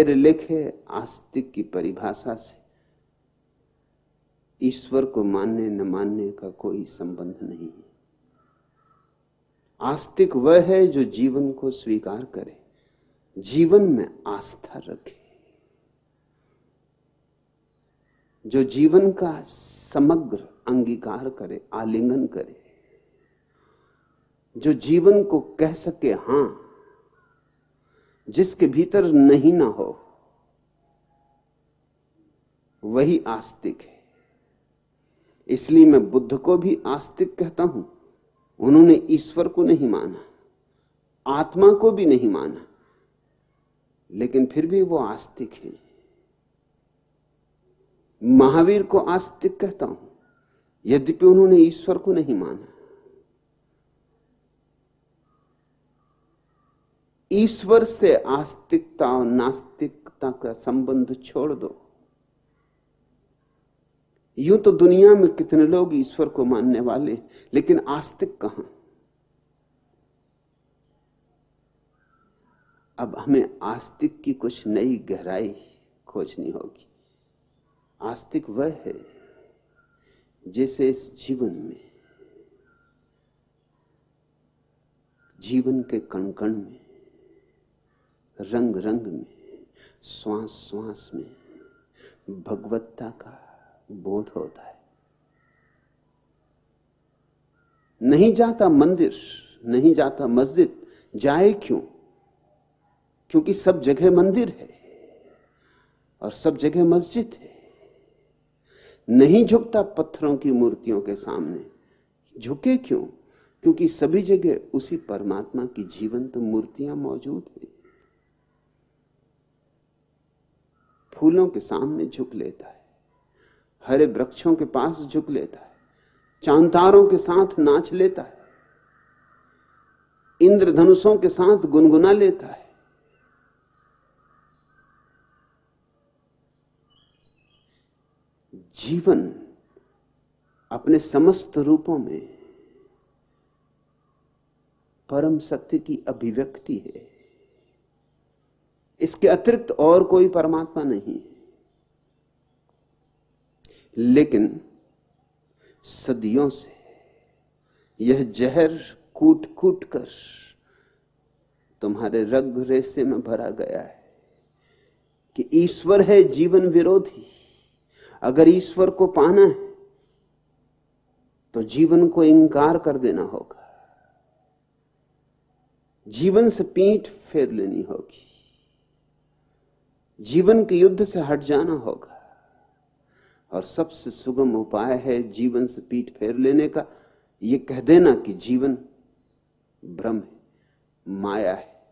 मेरे लेखे आस्तिक की परिभाषा से ईश्वर को मानने न मानने का कोई संबंध नहीं है। आस्तिक वह है जो जीवन को स्वीकार करे, जीवन में आस्था रखे, जो जीवन का समग्र अंगीकार करे, आलिंगन करे, जो जीवन को कह सके हां, जिसके भीतर नहीं ना हो, वही आस्तिक है। इसलिए मैं बुद्ध को भी आस्तिक कहता हूं। उन्होंने ईश्वर को नहीं माना, आत्मा को भी नहीं माना, लेकिन फिर भी वो आस्तिक हैं। महावीर को आस्तिक कहता हूं, यद्यपि उन्होंने ईश्वर को नहीं माना। ईश्वर से आस्तिकता और नास्तिकता का संबंध छोड़ दो। यूं तो दुनिया में कितने लोग ईश्वर को मानने वाले, लेकिन आस्तिक कहां? अब हमें आस्तिक की कुछ नई गहराई खोजनी होगी। आस्तिक वह है जैसे इस जीवन में, जीवन के कण कण में, रंग रंग में, श्वास श्वास में भगवत्ता का बोध होता है। नहीं जाता मंदिर, नहीं जाता मस्जिद, जाए क्यों? क्योंकि सब जगह मंदिर है और सब जगह मस्जिद है। नहीं झुकता पत्थरों की मूर्तियों के सामने, झुके क्यों? क्योंकि सभी जगह उसी परमात्मा की जीवंत मूर्तियां मौजूद हैं। फूलों के सामने झुक लेता है, हरे वृक्षों के पास झुक लेता है, चांतारों के साथ नाच लेता है, इंद्रधनुषों के साथ गुनगुना लेता है। जीवन अपने समस्त रूपों में परम सत्य की अभिव्यक्ति है। इसके अतिरिक्त और कोई परमात्मा नहीं है। लेकिन सदियों से यह जहर कूट कूट कर तुम्हारे रग रेशे में भरा गया है कि ईश्वर है जीवन विरोधी। अगर ईश्वर को पाना है तो जीवन को इंकार कर देना होगा, जीवन से पीठ फेर लेनी होगी, जीवन के युद्ध से हट जाना होगा। और सबसे सुगम उपाय है जीवन से पीठ फेर लेने का यह कह देना कि जीवन भ्रम है, माया है,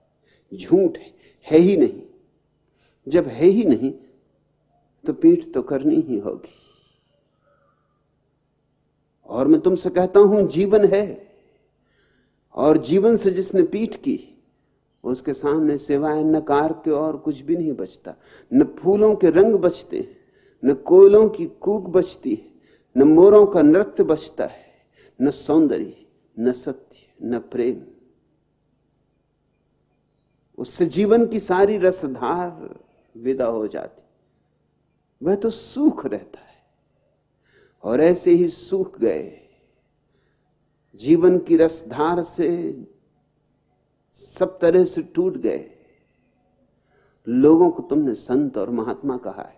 झूठ है ही नहीं। जब है ही नहीं तो पीठ तो करनी ही होगी। और मैं तुमसे कहता हूं जीवन है, और जीवन से जिसने पीठ की उसके सामने सिवाय नकार के और कुछ भी नहीं बचता। न फूलों के रंग बचते हैं, न कोयलों की कूक बचती है, न मोरों का नृत्य बचता है, न सौंदर्य, न सत्य, न प्रेम। उससे जीवन की सारी रसधार विदा हो जाती, वह तो सूख रहता है। और ऐसे ही सूख गए जीवन की रसधार से, सब तरह से टूट गए लोगों को तुमने संत और महात्मा कहा है।